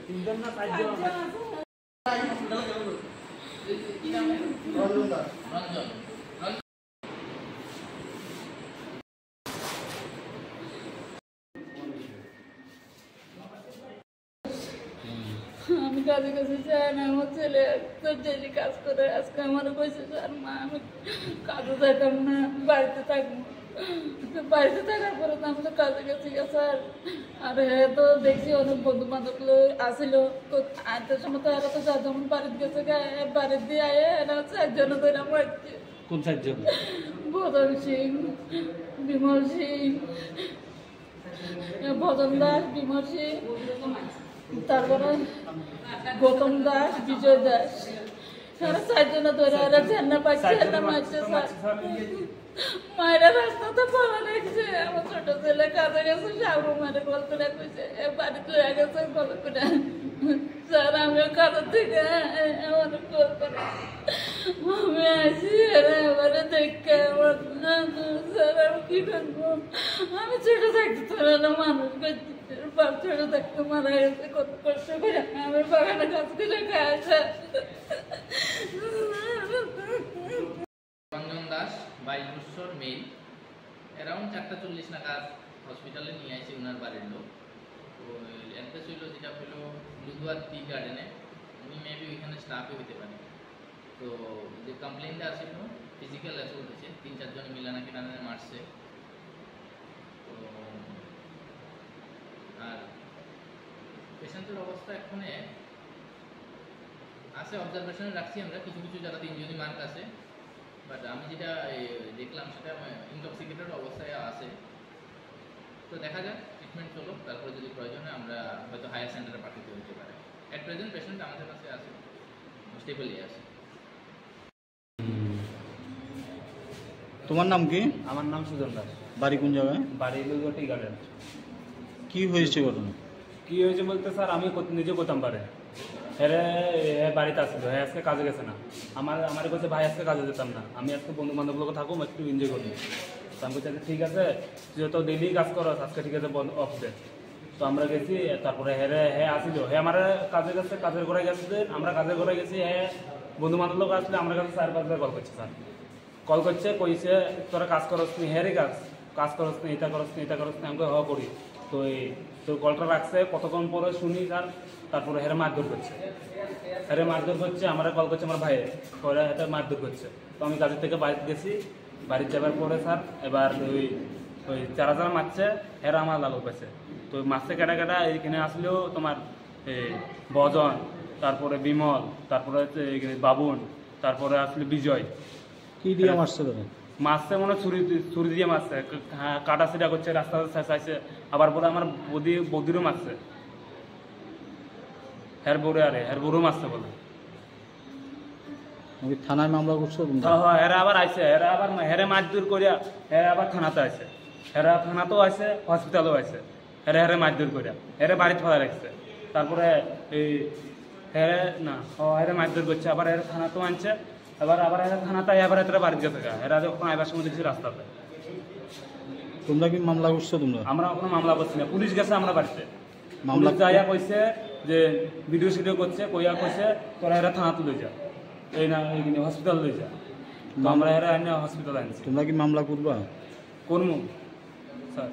তিনজন না চারজন আমি কাজে কাছে যাই না, আমার ছেলে ডেলি কাজ করে। আজকে আমার কইছে স্যার মা আমি কাজে যাইতাম না, বাড়িতে থাকবো। বাড়িতে থাকার পরে তো আমি তো কাজে গেছি স্যার। আর হ্যাঁ তো দেখছি অনেক বন্ধু বান্ধব আসিল, তো আনতে সময় তো এরা তো যা যেমন বাড়িতে গেছে বাড়ির দিয়ে আয়ে এরা হচ্ছে একজনে ধরে মারছে। কোন চারজন? ভজন সিং, বিমল সিং, ভজন দাস, বিমল সিং, তারপরে গৌতম দাস, বিজয় দাস, সারা চারজনে ধরে এরা ঝেন্না পাচ্ছে, এরা মারছে স্যার। মায়েরা রাস্তাতে পড়া রেখেছে। আমার ছোট ছেলে কাজে গেছে, সাবরু মারে কল করে কইছে বাড়িতে লয়ে গেছে কল করে। স্যার আমিও কাজের থেকে আমার কল করে আমি আসি, এরা এবারে দেখে আমার স্যার আমি কি করবো? আমি ছোট থাকতে তোরা মানুষ করছি, বাপ ছোট থাকতে মারা গেছে, কত কষ্ট করে আমি বাগানে কাজ করে খাই স্যার। রঞ্জন দাস 22 বছর মেল, অ্যারাউন্ড 4:40 নাগাদ হসপিটালে নিয়ে আসি ওনার বাড়ির লোক। তো অ্যাড্রেস হইল যেটা হইল লুধুয়ার টি গার্ডেনে, উনি মেবি ওইখানে স্টাফে হইতে পারে। তো যে কমপ্লেনটা আসছিল ফিজিক্যাল অ্যাসল্ট হয়েছে, 3-4 জন মিলে নাকি তাদের মারছে। তো আর পেশেন্টের অবস্থা এখন আছে অবজারভেশনে রাখছি আমরা, কিছু কিছু জায়গাতে ইনজুরি মার্ক আছে, বাট আমি যেটা দেখলাম সেটা ইনটক্সিকেটেড অবস্থায় আছে। তো দেখা যাক, ট্রিটমেন্ট চলো, তারপরে যদি প্রয়োজন হয় আমরা হয়তো হায়ার সেন্টারে পাঠাতে হতে পারে। অ্যাট প্রেজেন্ট পেশেন্ট আমাদের কাছে আছে, স্টেবলই আছে। তোমার নাম কি? আমার নাম সুজন দাস। বাড়ি কোন জায়গায়? বাড়ি লুধুয়া টি গার্ডেন। কি হয়েছে ঘটনা? কি হয়েছে বলতে স্যার আমি নিজে করতাম পারে, হ্যাঁ বাড়িতে আসছিল, হ্যাঁ আজকে কাজে গেছে না। আমার কাছে ভাই আজকে কাজে যেতাম না, আমি আজকে বন্ধু বান্ধব লোক থাকুম, একটু এনজয় করবো। তো আমি বলছি ঠিক আছে, তুই তো ডেলি কাজ করো, আজকে ঠিক আছে বন্ধ অফ দে। তো আমরা গেছি, তারপরে হ্যাঁ আসিল, হ্যাঁ আমার কাজে গেছে, কাজের ঘরে গেছে, আমরা কাজের ঘরে গেছি। হ্যাঁ বন্ধু বান্ধব লোক আসলে আমার কাছে 4-5 বার কল করছে স্যার, কল করছে কইছে তোরা কাজ করস নি, হ্যাঁ রে কাজ করস নি, এটা করস নি, এটা করস নি, আমাকে করি। তো এই তোর কলটা রাখছে, কতক্ষণ পরে শুনি স্যার, তারপরে হেরে মারধর করছে, মারধর করছে, আমরা কল করছে আমার ভাইয়ের, পরে এটা মারধর করছে। তো আমি কাজের থেকে বাড়িতে গেছি, বাড়িতে যাবার পরে স্যার এবার ওই যারা মারছে এরা আমার লালু পেয়েছে। তো মারছে কেটা এইখানে আসলেও তোমার ভজন, তারপরে বিমল, তারপরে বাবুন, তারপরে আসলে বিজয়। কি দিয়ে মারছে তোরা? মারছে মনে ছুরি দিয়ে মারছে, কাটা সিটা করছে, রাস্তাতে চাইছে, আবার পরে আমার বৌদিরও মারছে, হের বড়ো মারছে বলে। থানায় মামলা করছো? হেরা আবার আইসে, হেরে মারধর করিয়া হেরা আবার থানাতে আছে, হেরা থানাতেও আছে, হসপিটালও আছে, হেরে মারধর করিয়া হেরে বাড়িতে ফেলা রাখছে। তারপরে এই হেরে মারধর করছে, আবার হেরে থানাতেও আনছে, আবার হেরা থানাতে আবার এতটা বাড়িতে গেছে, হেরা যখন আইবার সময় দেখছি রাস্তাতে। তোমরা কি মামলা করছো? আমরা কোনো মামলা করছি না, পুলিশ গেছে আমরা বাড়িতে, মামলা যাইয়া কইছে যে ভিডিও সিডিও করছে, কইয়া কইছে তোরা এরা থানাতে লই যা, এই না হসপিটাল লই যা। আমরা এরা হসপিটাল আনছি। তোমরা কি মামলা করবা? করবো স্যার।